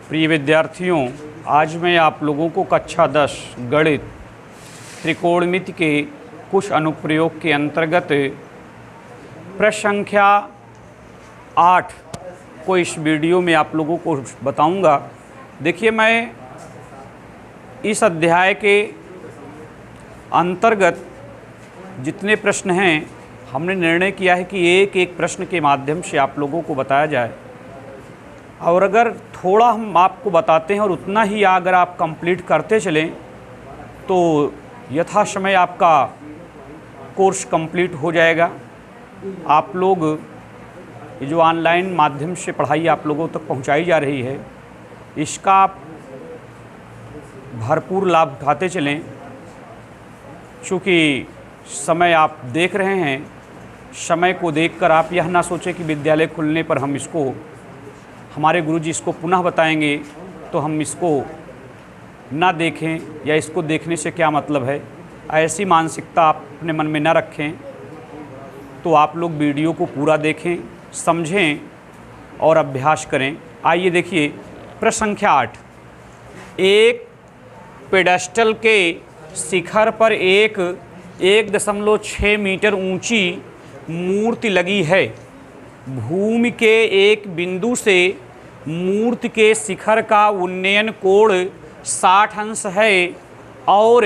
प्रिय विद्यार्थियों, आज मैं आप लोगों को कक्षा 10 गणित त्रिकोणमिति के कुछ अनुप्रयोग के अंतर्गत प्रश्न संख्या 8 को इस वीडियो में आप लोगों को बताऊंगा। देखिए, मैं इस अध्याय के अंतर्गत जितने प्रश्न हैं, हमने निर्णय किया है कि एक एक प्रश्न के माध्यम से आप लोगों को बताया जाए। और अगर थोड़ा हम आपको बताते हैं और उतना ही अगर आप कंप्लीट करते चलें तो यथासमय आपका कोर्स कंप्लीट हो जाएगा। आप लोग ये जो ऑनलाइन माध्यम से पढ़ाई आप लोगों तक पहुंचाई जा रही है, इसका आप भरपूर लाभ उठाते चलें। चूँकि समय आप देख रहे हैं, समय को देखकर आप यह ना सोचें कि विद्यालय खुलने पर हम इसको, हमारे गुरुजी इसको पुनः बताएंगे तो हम इसको ना देखें या इसको देखने से क्या मतलब है। ऐसी मानसिकता आप अपने मन में ना रखें। तो आप लोग वीडियो को पूरा देखें, समझें और अभ्यास करें। आइए देखिए प्रश्न संख्या 8। एक पेडेस्टल के शिखर पर एक 1.6 मीटर ऊंची मूर्ति लगी है। भूमि के एक बिंदु से मूर्ति के शिखर का उन्नयन कोण 60 अंश है और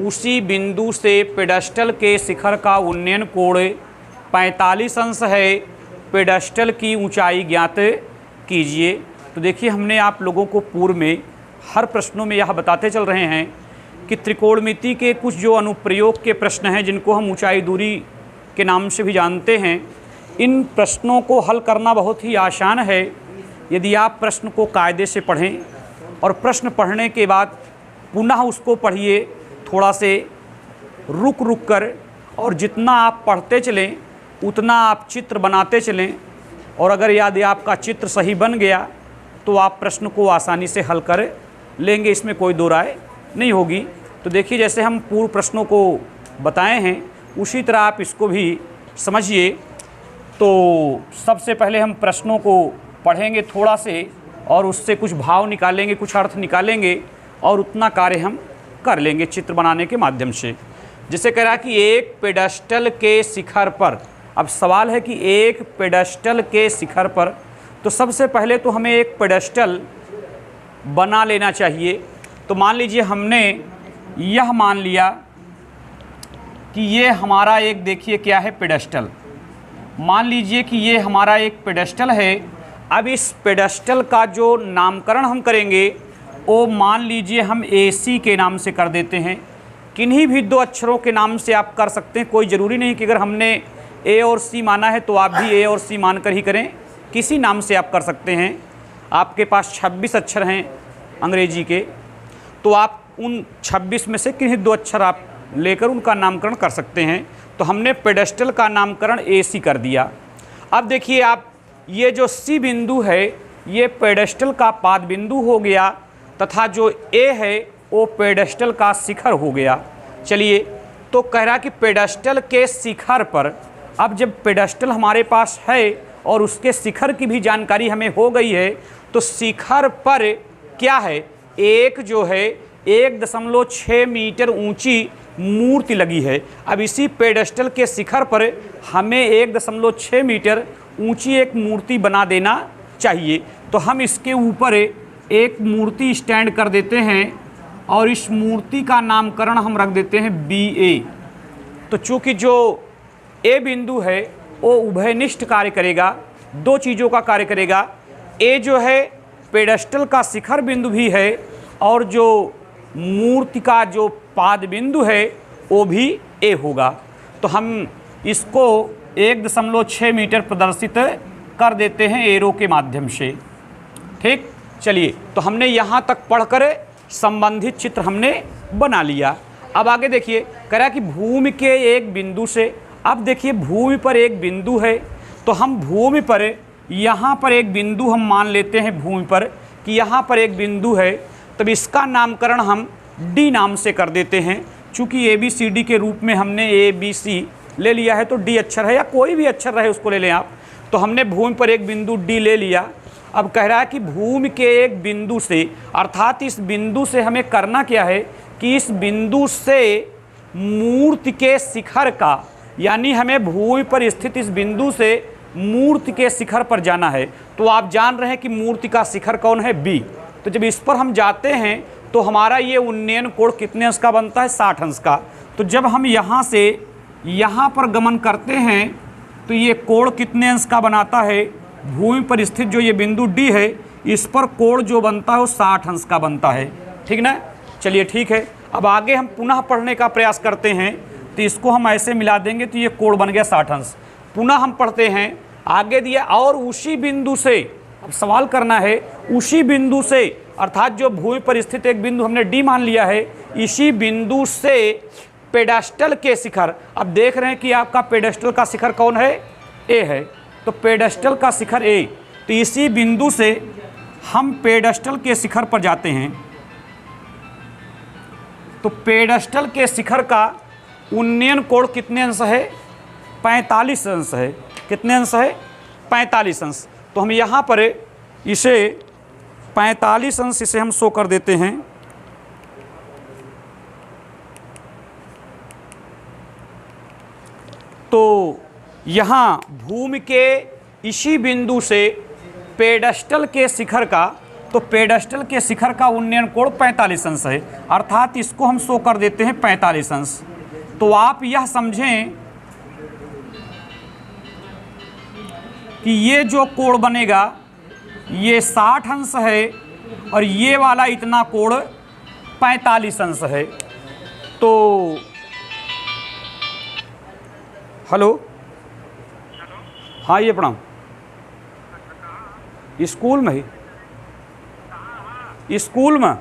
उसी बिंदु से पेडेस्टल के शिखर का उन्नयन कोण 45 अंश है। पेडेस्टल की ऊंचाई ज्ञात कीजिए। तो देखिए, हमने आप लोगों को पूर्व में हर प्रश्नों में यह बताते चल रहे हैं कि त्रिकोणमिति के कुछ जो अनुप्रयोग के प्रश्न हैं, जिनको हम ऊंचाई दूरी के नाम से भी जानते हैं, इन प्रश्नों को हल करना बहुत ही आसान है यदि आप प्रश्न को कायदे से पढ़ें और प्रश्न पढ़ने के बाद पुनः उसको पढ़िए थोड़ा से रुक कर, और जितना आप पढ़ते चलें उतना आप चित्र बनाते चलें। और अगर यदि आपका चित्र सही बन गया तो आप प्रश्न को आसानी से हल कर लेंगे, इसमें कोई दो राय नहीं होगी। तो देखिए, जैसे हम पूर्व प्रश्नों को बताए हैं उसी तरह आप इसको भी समझिए। तो सबसे पहले हम प्रश्नों को पढ़ेंगे थोड़ा से और उससे कुछ भाव निकालेंगे, कुछ अर्थ निकालेंगे और उतना कार्य हम कर लेंगे चित्र बनाने के माध्यम से। जिसे कह रहा है कि एक पेडेस्टल के शिखर पर, अब सवाल है कि एक पेडेस्टल के शिखर पर, तो सबसे पहले तो हमें एक पेडेस्टल बना लेना चाहिए। तो मान लीजिए हमने यह मान लिया कि ये हमारा एक, देखिए क्या है, पेडेस्टल। मान लीजिए कि ये हमारा एक पेडेस्टल है। अब इस पेडेस्टल का जो नामकरण हम करेंगे वो मान लीजिए हम AC के नाम से कर देते हैं। किन्हीं भी दो अक्षरों के नाम से आप कर सकते हैं, कोई ज़रूरी नहीं कि अगर हमने A और C माना है तो आप भी A और C मान कर ही करें, किसी नाम से आप कर सकते हैं। आपके पास 26 अक्षर हैं अंग्रेजी के, तो आप उन 26 में से किन्हीं दो अक्षर आप लेकर उनका नामकरण कर सकते हैं। तो हमने पेडेस्टल का नामकरण AC कर दिया। अब देखिए आप, ये जो C बिंदु है ये पेडेस्टल का पाद बिंदु हो गया तथा जो A है वो पेडेस्टल का शिखर हो गया। चलिए, तो कह रहा कि पेडेस्टल के शिखर पर, अब जब पेडेस्टल हमारे पास है और उसके शिखर की भी जानकारी हमें हो गई है, तो शिखर पर क्या है, एक जो है 1.6 मीटर ऊंची मूर्ति लगी है। अब इसी पेडेस्टल के शिखर पर हमें 1.6 मीटर ऊंची एक मूर्ति बना देना चाहिए। तो हम इसके ऊपर एक मूर्ति स्टैंड कर देते हैं और इस मूर्ति का नामकरण हम रख देते हैं BA। तो चूँकि जो A बिंदु है वो उभयनिष्ठ कार्य करेगा, दो चीज़ों का कार्य करेगा। A जो है पेडेस्टल का शिखर बिंदु भी है और जो मूर्ति का जो पाद बिंदु है वो भी A होगा। तो हम इसको 1.6 मीटर प्रदर्शित कर देते हैं एरो के माध्यम से। ठीक, चलिए, तो हमने यहाँ तक पढ़कर संबंधित चित्र हमने बना लिया। अब आगे देखिए, कह रहा कि भूमि के एक बिंदु से, अब देखिए भूमि पर एक बिंदु है तो हम भूमि पर, यहाँ पर एक बिंदु हम मान लेते हैं भूमि पर कि यहाँ पर एक बिंदु है, तब इसका नामकरण हम D नाम से कर देते हैं। चूँकि ABCD के रूप में हमने ABC ले लिया है तो D अक्षर है, या कोई भी अक्षर रहे उसको ले लें आप। तो हमने भूमि पर एक बिंदु D ले लिया। अब कह रहा है कि भूमि के एक बिंदु से, अर्थात इस बिंदु से हमें करना क्या है कि इस बिंदु से मूर्ति के शिखर का, यानी हमें भूमि पर स्थित इस बिंदु से मूर्ति के शिखर पर जाना है। तो आप जान रहे हैं कि मूर्ति का शिखर कौन है, बी। तो जब इस पर हम जाते हैं तो हमारा ये उन्नयन कोण कितने अंश का बनता है, 60 अंश का। तो जब हम यहाँ से यहाँ पर गमन करते हैं तो ये कोण कितने अंश का बनाता है, भूमि पर स्थित जो ये बिंदु डी है इस पर कोण जो बनता है वो 60 अंश का बनता है, ठीक ना। चलिए ठीक है, अब आगे हम पुनः पढ़ने का प्रयास करते हैं। तो इसको हम ऐसे मिला देंगे तो ये कोण बन गया 60 अंश। पुनः हम पढ़ते हैं, आगे दिया और उसी बिंदु से, अब सवाल करना है उसी बिंदु से, अर्थात जो भूमि पर स्थित एक बिंदु हमने डी मान लिया है, इसी बिंदु से पेडस्टल के शिखर, अब देख रहे हैं कि आपका पेडस्टल का शिखर कौन है, ए है। तो पेडस्टल का शिखर ए, तो इसी बिंदु से हम पेडस्टल के शिखर पर जाते हैं। तो पेडस्टल के शिखर का उन्नयन कोण कितने अंश है, 45 अंश है। कितने अंश है, 45 अंश। तो हम यहाँ पर इसे 45 अंश इसे हम शो कर देते हैं। तो यहाँ भूमि के इसी बिंदु से पेडस्टल के शिखर का, तो पेडस्टल के शिखर का उन्नयन कोण 45 अंश है, अर्थात इसको हम शो कर देते हैं 45 अंश। तो आप यह समझें कि ये जो कोण बनेगा ये 60 अंश है और ये वाला इतना कोण 45 अंश है। तो हेलो, हाँ ये प्रणाम, स्कूल में ही, स्कूल में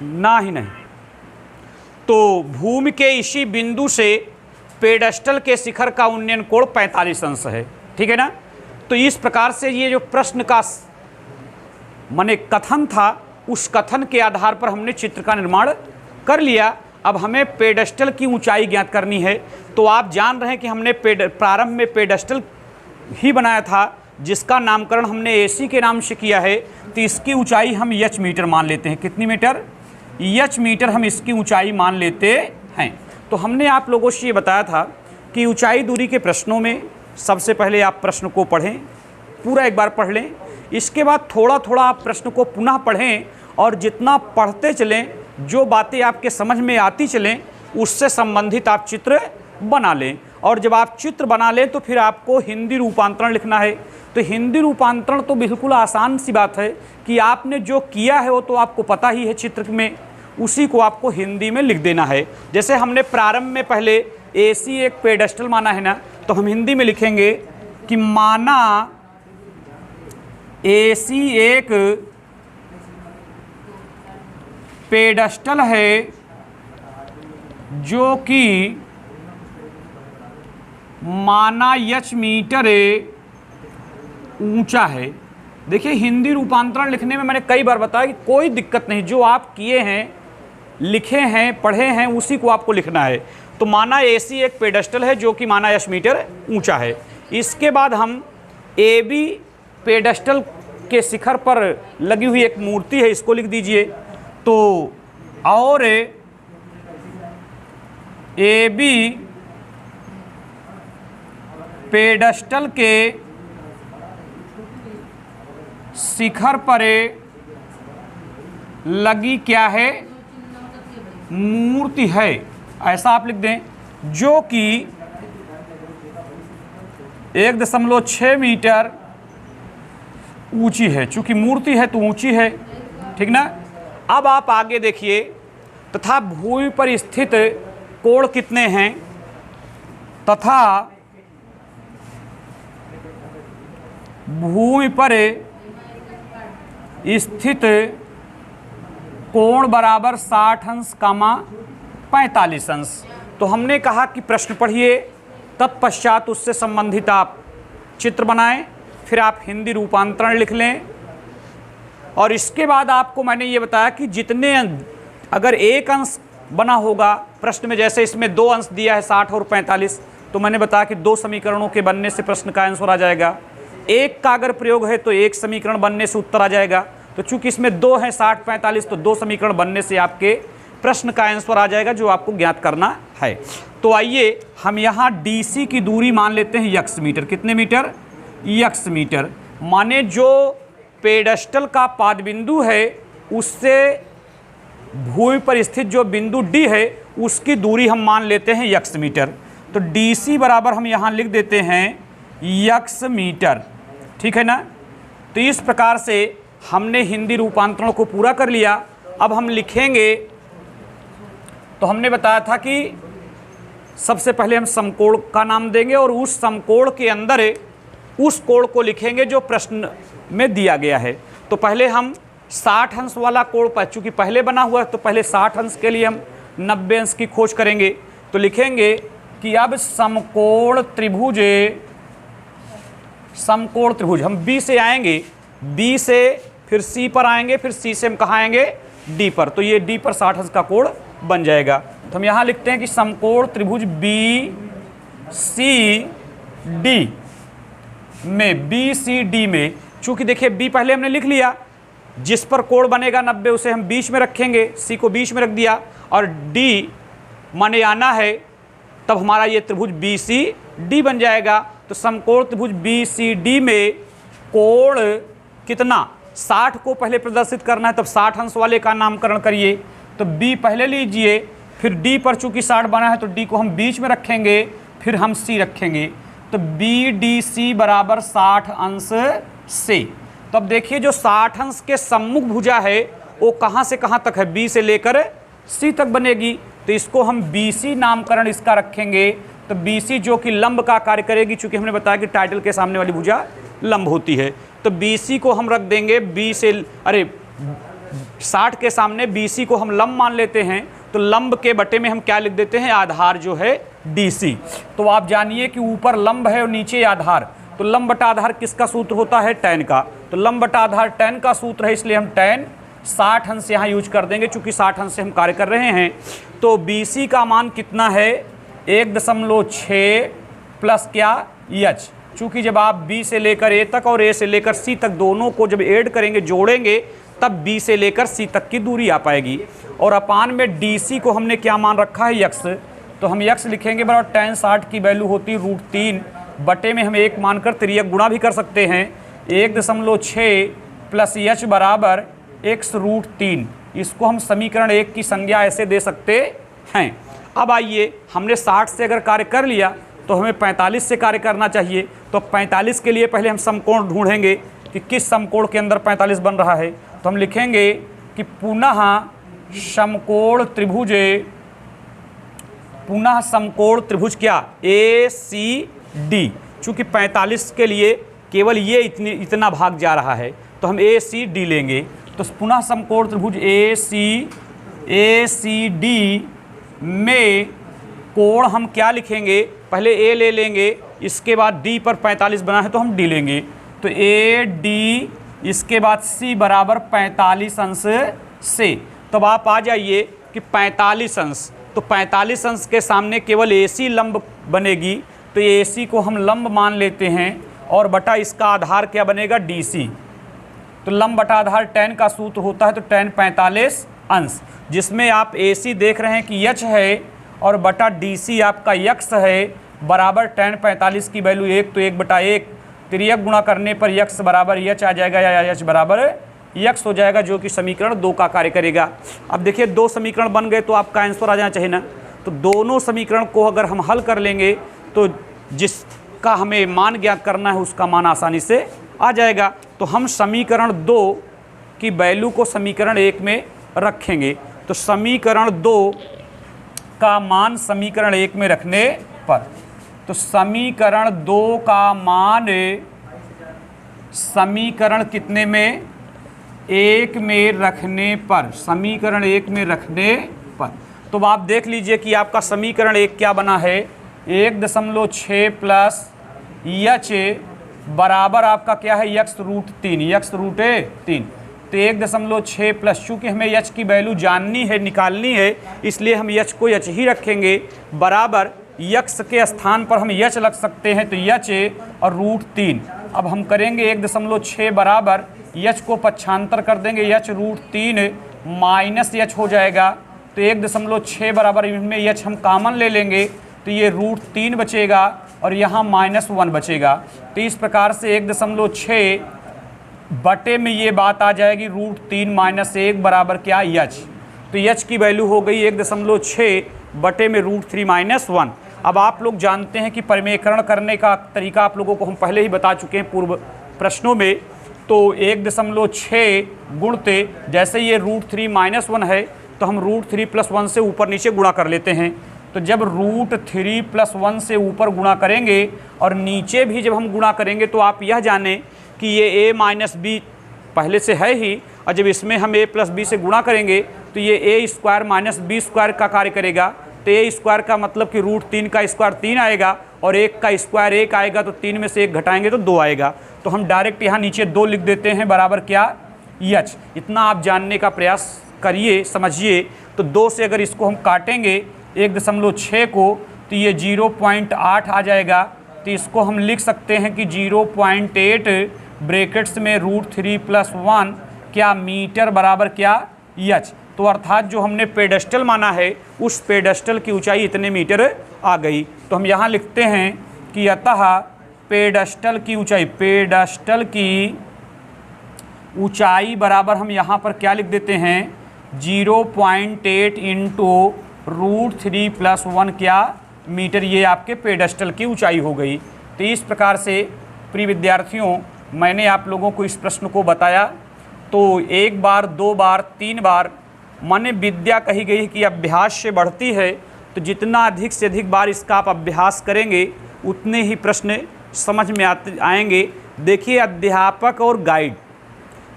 ना ही नहीं। तो भूमि के इसी बिंदु से पेडस्टल के शिखर का उन्नयन कोण 45 अंश है, ठीक है ना। तो इस प्रकार से ये जो प्रश्न का माने कथन था, उस कथन के आधार पर हमने चित्र का निर्माण कर लिया। अब हमें पेडस्टल की ऊंचाई ज्ञात करनी है। तो आप जान रहे हैं कि हमने प्रारंभ में पेडस्टल ही बनाया था, जिसका नामकरण हमने एसी के नाम से किया है। तो इसकी ऊंचाई हम एच मीटर मान लेते हैं। कितनी मीटर, एच मीटर हम इसकी ऊंचाई मान लेते हैं। तो हमने आप लोगों से ये बताया था कि ऊंचाई दूरी के प्रश्नों में सबसे पहले आप प्रश्न को पढ़ें, पूरा एक बार पढ़ लें। इसके बाद थोड़ा थोड़ा आप प्रश्न को पुनः पढ़ें और जितना पढ़ते चलें, जो बातें आपके समझ में आती चलें, उससे संबंधित आप चित्र बना लें। और जब आप चित्र बना लें तो फिर आपको हिंदी रूपांतरण लिखना है। तो हिंदी रूपांतरण तो बिल्कुल आसान सी बात है कि आपने जो किया है वो तो आपको पता ही है चित्र में, उसी को आपको हिंदी में लिख देना है। जैसे हमने प्रारंभ में पहले एसी एक पेडस्टल माना है ना, तो हम हिंदी में लिखेंगे कि माना एसी एक पेडस्टल है जो कि माना एच मीटर ऊंचा है। देखिए हिंदी रूपांतरण लिखने में मैंने कई बार बताया कि कोई दिक्कत नहीं, जो आप किए हैं, लिखे हैं, पढ़े हैं, उसी को आपको लिखना है। तो माना एसी एक पेडस्टल है जो कि माना एच मीटर ऊंचा है। इसके बाद हम ए बी पेडस्टल के शिखर पर लगी हुई एक मूर्ति है, इसको लिख दीजिए। तो और ए बी पेडस्टल के शिखर पर लगी क्या है, मूर्ति है, ऐसा आप लिख दें, जो कि 1.6 मीटर ऊंची है। चूंकि मूर्ति है तो ऊंची है, ठीक ना। अब आप आगे देखिए, तथा भूमि पर स्थित कोण कितने हैं, तथा भूमि पर स्थित कोण बराबर 60 अंश कामा 45 अंश। तो हमने कहा कि प्रश्न पढ़िए, तत्पश्चात उससे संबंधित आप चित्र बनाएं, फिर आप हिंदी रूपांतरण लिख लें। और इसके बाद आपको मैंने ये बताया कि जितने अगर एक अंश बना होगा प्रश्न में, जैसे इसमें 2 अंश दिया है 60 और 45, तो मैंने बताया कि 2 समीकरणों के बनने से प्रश्न का आंसर आ जाएगा। एक का अगर प्रयोग है तो एक समीकरण बनने से उत्तर आ जाएगा। तो चूंकि इसमें 2 हैं 60 45, तो 2 समीकरण बनने से आपके प्रश्न का आंसर आ जाएगा जो आपको ज्ञात करना है। तो आइए हम यहाँ DC की दूरी मान लेते हैं यक्स मीटर। कितने मीटर? X metre. माने जो पेडस्टल का पाद बिंदु है उससे भूमि पर स्थित जो बिंदु D है उसकी दूरी हम मान लेते हैं यक्स मीटर। तो DC बराबर हम यहाँ लिख देते हैं यक्स मीटर। ठीक है ना। तो इस प्रकार से हमने हिंदी रूपांतरण को पूरा कर लिया। अब हम लिखेंगे, तो हमने बताया था कि सबसे पहले हम समकोण का नाम देंगे और उस समकोण के अंदर उस कोण को लिखेंगे जो प्रश्न में दिया गया है। तो पहले हम 60 अंश वाला कोण पर, चूंकि पहले बना हुआ है तो पहले 60 अंश के लिए हम 90 अंश की खोज करेंगे। तो लिखेंगे कि अब समकोण त्रिभुज हम B से आएंगे, B से फिर C पर आएंगे, फिर C से हम कहाँ आएंगे? D पर। तो ये D पर 60 अंश का कोण बन जाएगा। तो हम यहाँ लिखते हैं कि समकोण त्रिभुज BCD में, चूंकि देखिए B पहले हमने लिख लिया, जिस पर कोण बनेगा 90 उसे हम बीच में रखेंगे, C को बीच में रख दिया, और D माने आना है, तब हमारा ये त्रिभुज BCD बन जाएगा। तो समकोण त्रिभुज BCD में कोण कितना? 60 को पहले प्रदर्शित करना है, तब 60 अंश वाले का नामकरण करिए। तो B पहले लीजिए, फिर D पर चूंकि 60 बना है तो D को हम बीच में रखेंगे, फिर हम C रखेंगे। तो BDC बराबर 60 अंश से। तो अब देखिए जो 60 अंश के सम्मुख भुजा है वो कहाँ से कहाँ तक है? B से लेकर C तक बनेगी। तो इसको हम BC नामकरण इसका रखेंगे। तो BC जो कि लंब का कार्य करेगी, चूंकि हमने बताया कि टाइटल के सामने वाली भुजा लंब होती है। तो BC को हम रख देंगे 60 के सामने BC को हम लंब मान लेते हैं। तो लंब के बटे में हम क्या लिख देते हैं? आधार जो है DC। तो आप जानिए कि ऊपर लंब है और नीचे आधार। तो लंब बटा आधार किसका सूत्र होता है? tan का। तो लंब बटा आधार tan का सूत्र है, इसलिए हम tan 60 अंश यहाँ यूज कर देंगे, चूंकि 60 अंश से हम कार्य कर रहे हैं। तो BC का मान कितना है? 1.6 प्लस क्या? h। चूंकि जब आप B से लेकर A तक और A से लेकर C तक दोनों को जब ऐड करेंगे, जोड़ेंगे, तब B से लेकर C तक की दूरी आ पाएगी। और अपान में DC को हमने क्या मान रखा है? यक्स। तो हम यक्स लिखेंगे बराबर tan 60 की वैल्यू होती है √3, बटे में हम 1 मानकर तिर्यक गुणा भी कर सकते हैं। 1.6 प्लस h बराबर x√3। इसको हम समीकरण 1 की संज्ञा ऐसे दे सकते हैं। अब आइए, हमने 60 से अगर कार्य कर लिया तो हमें 45 से कार्य करना चाहिए। तो 45 के लिए पहले हम समकोण ढूंढेंगे कि किस समकोण के अंदर 45 बन रहा है। तो हम लिखेंगे कि पुनः समकोण त्रिभुज क्या? ACD। चूँकि 45 के लिए केवल ये इतना भाग जा रहा है, तो हम ACD लेंगे। तो पुनः समकोण त्रिभुज ACD में कोण हम क्या लिखेंगे? पहले A ले लेंगे, इसके बाद D पर 45 बना है तो हम D लेंगे। तो AD, इसके बाद C बराबर 45 अंश से। तब आप आ जाइए कि 45 अंश, तो 45 अंश के सामने केवल AC लंब बनेगी। तो AC को हम लंब मान लेते हैं और बटा इसका आधार क्या बनेगा? DC। तो लंब बटा आधार tan का सूत्र होता है, तो tan 45 अंश, जिसमें आप AC देख रहे हैं कि h है और बटा DC आपका x है, बराबर tan 45 की वैल्यू 1, तो 1/1 तिर्यक गुणा करने पर x बराबर h आ जाएगा, या h बराबर x हो जाएगा, जो कि समीकरण 2 का कार्य करेगा। अब देखिए 2 समीकरण बन गए तो आपका आंसर आ जाना चाहिए ना। तो दोनों समीकरण को अगर हम हल कर लेंगे तो जिसका हमें मान ज्ञात करना है उसका मान आसानी से आ जाएगा। तो हम समीकरण 2 की वैल्यू को समीकरण 1 में रखेंगे। तो समीकरण 2 का मान समीकरण 1 में रखने पर, तो समीकरण 2 का मान समीकरण कितने में? 1 में रखने पर, समीकरण 1 में रखने पर। तो आप देख लीजिए कि आपका समीकरण 1 क्या बना है? 1.6 प्लस h बराबर आपका क्या है? x√3। तो 1.6 प्लस, चूँकि हमें h की वैल्यू जाननी है, निकालनी है, इसलिए हम h को h ही रखेंगे, बराबर यक्स के स्थान पर हम यच रख सकते हैं, तो यच और √3। अब हम करेंगे 1.6 बराबर यच को पक्षांतर कर देंगे, यच √3 माइनस यच हो जाएगा। तो 1.6 बराबर इनमें यच हम कॉमन ले लेंगे, तो ये √3 बचेगा और यहाँ -1 बचेगा। तो इस प्रकार से 1.6 बटे में ये बात आ जाएगी √3 - 1 बराबर क्या, यच। तो यच की वैल्यू हो गई 1.6 बटे में √3 - 1। अब आप लोग जानते हैं कि परिमेयकरण करने का तरीका आप लोगों को हम पहले ही बता चुके हैं पूर्व प्रश्नों में। तो 1.6 गुणते, जैसे ये √3 - 1 है तो हम √3 + 1 से ऊपर नीचे गुणा कर लेते हैं। तो जब √3 + 1 से ऊपर गुणा करेंगे और नीचे भी जब हम गुणा करेंगे तो आप यह जानें कि ये a - b पहले से है ही, और जब इसमें हम a + b से गुणा करेंगे तो ये a² - b² का कार्य करेगा। तो a² का मतलब कि √3 का स्क्वायर 3 आएगा और 1 का स्क्वायर 1 आएगा, तो 3 में से 1 घटाएंगे तो 2 आएगा। तो हम डायरेक्ट यहाँ नीचे 2 लिख देते हैं बराबर क्या, यच। इतना आप जानने का प्रयास करिए, समझिए। तो 2 से अगर इसको हम काटेंगे 1.6 को, तो ये 0.8 आ जाएगा। तो इसको हम लिख सकते हैं कि 0.8 ब्रैकेट्स में √3 + 1 क्या, मीटर बराबर क्या, यच। तो अर्थात जो हमने पेडेस्टल माना है उस पेडेस्टल की ऊंचाई इतने मीटर आ गई। तो हम यहाँ लिखते हैं कि अतः पेडेस्टल की ऊंचाई बराबर हम यहाँ पर क्या लिख देते हैं, 0.8 × √3 + 1 क्या, मीटर। ये आपके पेडेस्टल की ऊंचाई हो गई। तो इस प्रकार से प्रिय विद्यार्थियों मैंने आप लोगों को इस प्रश्न को बताया। तो 1 बार 2 बार 3 बार, माने विद्या कही गई कि अभ्यास से बढ़ती है। तो जितना अधिक से अधिक बार इसका आप अभ्यास करेंगे उतने ही प्रश्न समझ में आएंगे। देखिए, अध्यापक और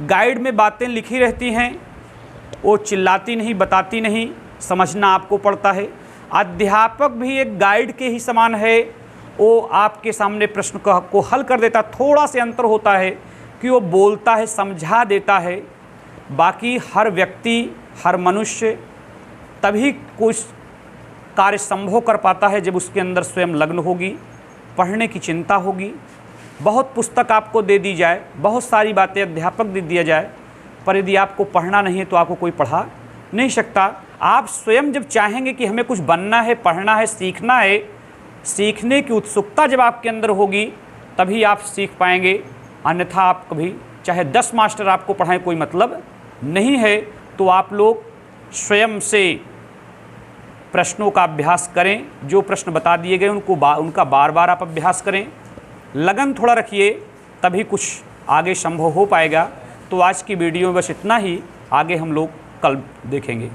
गाइड में बातें लिखी रहती हैं, वो चिल्लाती नहीं, बताती नहीं, समझना आपको पड़ता है। अध्यापक भी एक गाइड के ही समान है, वो आपके सामने प्रश्न को हल कर देता। थोड़ा से अंतर होता है कि वो बोलता है, समझा देता है। बाकी हर व्यक्ति, हर मनुष्य तभी कुछ कार्य संभव कर पाता है जब उसके अंदर स्वयं लग्न होगी, पढ़ने की चिंता होगी। बहुत पुस्तक आपको दे दी जाए, बहुत सारी बातें अध्यापक दे दिया जाए, पर यदि आपको पढ़ना नहीं है तो आपको कोई पढ़ा नहीं सकता। आप स्वयं जब चाहेंगे कि हमें कुछ बनना है, पढ़ना है, सीखना है, सीखने की उत्सुकता जब आपके अंदर होगी तभी आप सीख पाएंगे। अन्यथा आप कभी चाहे 10 मास्टर आपको पढ़ाएं, कोई मतलब नहीं है। तो आप लोग स्वयं से प्रश्नों का अभ्यास करें, जो प्रश्न बता दिए गए उनका बार बार आप अभ्यास करें, लगन थोड़ा रखिए, तभी कुछ आगे संभव हो पाएगा। तो आज की वीडियो में बस इतना ही, आगे हम लोग कल देखेंगे।